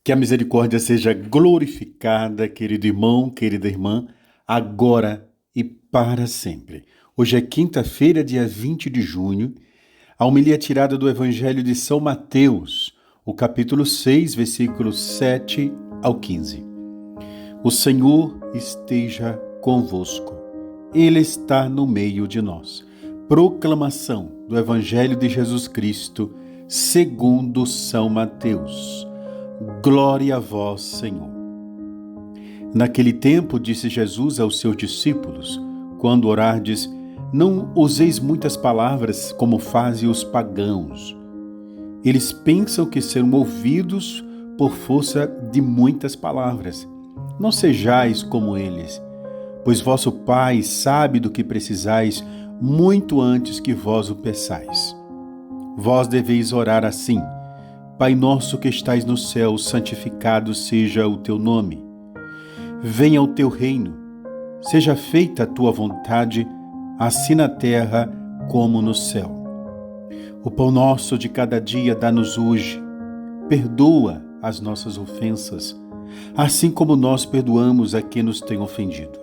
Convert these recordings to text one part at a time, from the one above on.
Que a misericórdia seja glorificada, querido irmão, querida irmã, agora e para sempre. Hoje é quinta-feira, dia 20 de junho, a homilia tirada do Evangelho de São Mateus, o capítulo 6, versículos 7 ao 15. O Senhor esteja convosco. Ele está no meio de nós. Proclamação do Evangelho de Jesus Cristo, segundo São Mateus. Glória a vós, Senhor. Naquele tempo, disse Jesus aos seus discípulos, quando orardes, não useis muitas palavras como fazem os pagãos. Eles pensam que serão ouvidos por força de muitas palavras. Não sejais como eles, pois vosso Pai sabe do que precisais muito antes que vós o peçais. Vós deveis orar assim: Pai nosso que estais no céu, santificado seja o teu nome. Venha o teu reino, seja feita a tua vontade, assim na terra como no céu. O pão nosso de cada dia dá-nos hoje. Perdoa as nossas ofensas, assim como nós perdoamos a quem nos tem ofendido.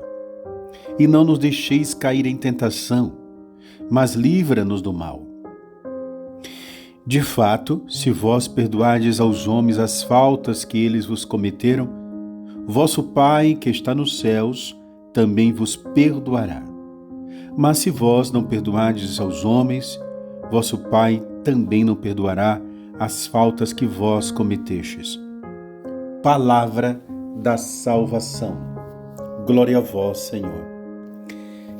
E não nos deixeis cair em tentação, mas livra-nos do mal. De fato, se vós perdoardes aos homens as faltas que eles vos cometeram, vosso Pai, que está nos céus, também vos perdoará. Mas se vós não perdoardes aos homens, vosso Pai também não perdoará as faltas que vós cometestes. Palavra da salvação. Glória a vós, Senhor.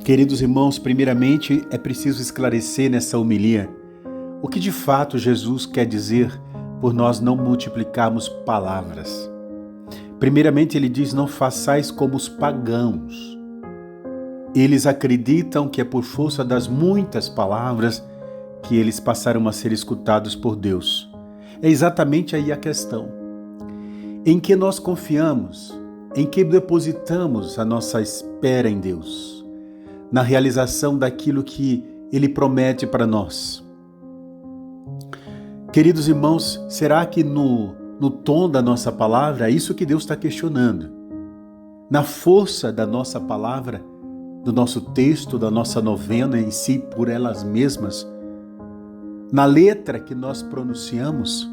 Queridos irmãos, primeiramente é preciso esclarecer nessa homilia o que de fato Jesus quer dizer por nós não multiplicarmos palavras. Primeiramente ele diz: não façais como os pagãos. Eles acreditam que é por força das muitas palavras que eles passaram a ser escutados por Deus. É exatamente aí a questão. Em que nós confiamos, em que depositamos a nossa espera em Deus, na realização daquilo que Ele promete para nós. Queridos irmãos, será que no tom da nossa palavra é isso que Deus está questionando? Na força da nossa palavra, do nosso texto, da nossa novena em si, por elas mesmas? Na letra que nós pronunciamos?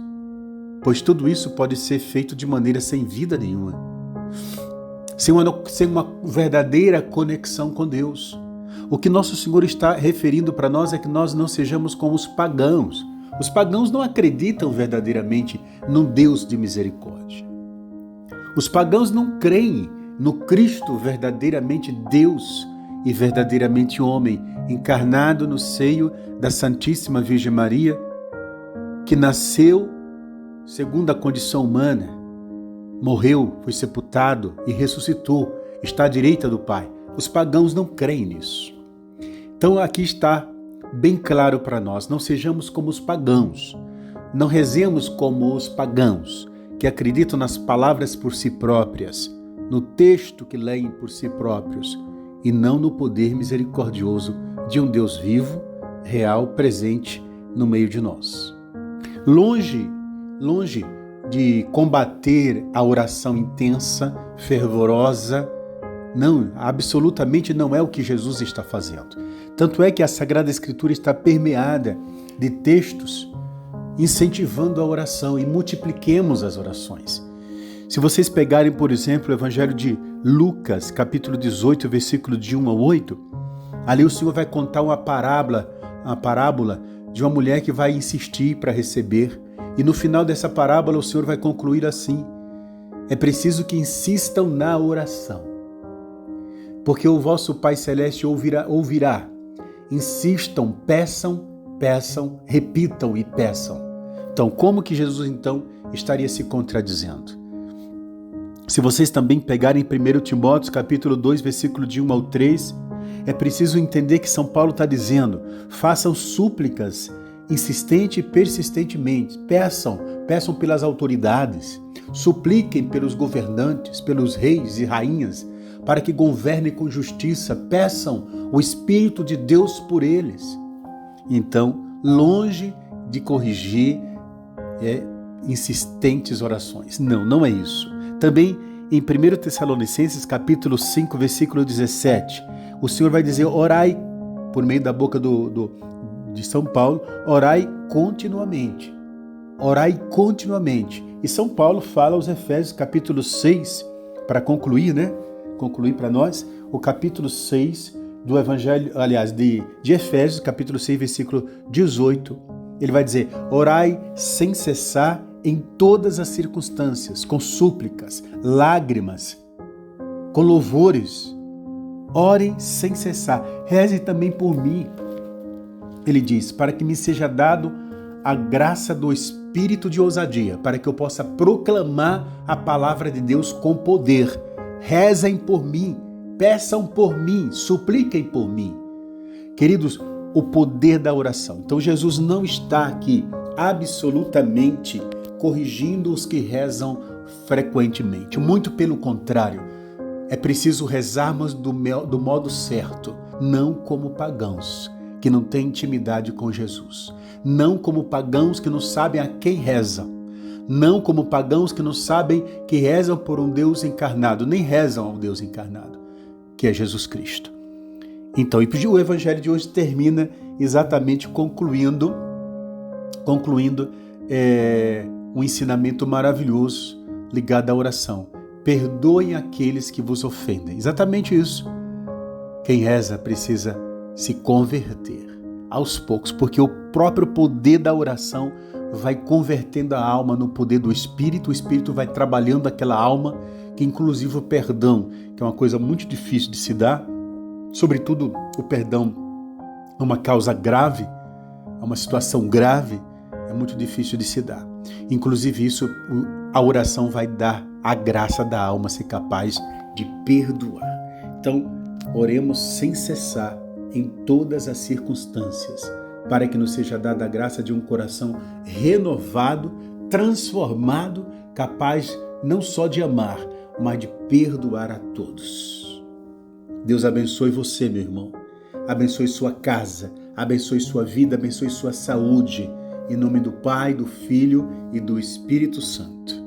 Pois tudo isso pode ser feito de maneira sem vida nenhuma. Sem uma verdadeira conexão com Deus. O que nosso Senhor está referindo para nós é que nós não sejamos como os pagãos. Os pagãos não acreditam verdadeiramente num Deus de misericórdia. Os pagãos não creem no Cristo verdadeiramente Deus e verdadeiramente homem, encarnado no seio da Santíssima Virgem Maria, que nasceu segundo a condição humana, morreu, foi sepultado e ressuscitou, está à direita do Pai. Os pagãos não creem nisso. Então aqui está bem claro para nós: não sejamos como os pagãos, não rezemos como os pagãos, que acreditam nas palavras por si próprias, no texto que leem por si próprios, e não no poder misericordioso de um Deus vivo, real, presente no meio de nós. Longe de combater a oração intensa, fervorosa, não, absolutamente não é o que Jesus está fazendo. Tanto é que a Sagrada Escritura está permeada de textos incentivando a oração, e multipliquemos as orações. Se vocês pegarem, por exemplo, o Evangelho de Lucas, capítulo 18, versículo de 1 a 8, ali o Senhor vai contar uma parábola de uma mulher que vai insistir para receber, e no final dessa parábola o Senhor vai concluir assim: é preciso que insistam na oração, porque o vosso Pai Celeste ouvirá. Insistam, peçam, repitam e peçam. Então, como que Jesus estaria se contradizendo? Se vocês também pegarem 1 Timóteo, capítulo 2, versículo de 1 ao 3, é preciso entender que São Paulo está dizendo: façam súplicas insistente e persistentemente, peçam pelas autoridades, supliquem pelos governantes, pelos reis e rainhas, para que governem com justiça, peçam o Espírito de Deus por eles. Então, longe de corrigir, insistentes orações. Não, não é isso. Também em 1 Tessalonicenses capítulo 5, versículo 17, o Senhor vai dizer, orai, por meio da boca de São Paulo, orai continuamente. Orai continuamente. E São Paulo fala aos Efésios capítulo 6, para concluir, né? Concluir para nós, o capítulo 6 do Evangelho, aliás, de Efésios, capítulo 6, versículo 18, ele vai dizer, orai sem cessar em todas as circunstâncias, com súplicas, lágrimas, com louvores. Orem sem cessar. Rezem também por mim. Ele diz, para que me seja dado a graça do espírito de ousadia, para que eu possa proclamar a palavra de Deus com poder. Rezem por mim, peçam por mim, supliquem por mim. Queridos, o poder da oração. Então Jesus não está aqui absolutamente corrigindo os que rezam frequentemente. Muito pelo contrário, é preciso rezarmos do modo certo, não como pagãos que não têm intimidade com Jesus, não como pagãos que não sabem a quem rezam, não como pagãos que não sabem que rezam por um Deus encarnado, nem rezam ao Deus encarnado, que é Jesus Cristo. Então, e o Evangelho de hoje termina exatamente concluindo um ensinamento maravilhoso ligado à oração. Perdoem aqueles que vos ofendem. Exatamente isso. Quem reza precisa se converter aos poucos, porque o próprio poder da oração vai convertendo a alma no poder do Espírito. O Espírito vai trabalhando aquela alma, que inclusive o perdão, que é uma coisa muito difícil de se dar, sobretudo o perdão é uma causa grave, é uma situação grave, é muito difícil de se dar. Inclusive isso, a oração vai dar a graça da alma ser capaz de perdoar. Então, oremos sem cessar em todas as circunstâncias, para que nos seja dada a graça de um coração renovado, transformado, capaz não só de amar, mas de perdoar a todos. Deus abençoe você, meu irmão. Abençoe sua casa, abençoe sua vida, abençoe sua saúde. Em nome do Pai, do Filho e do Espírito Santo.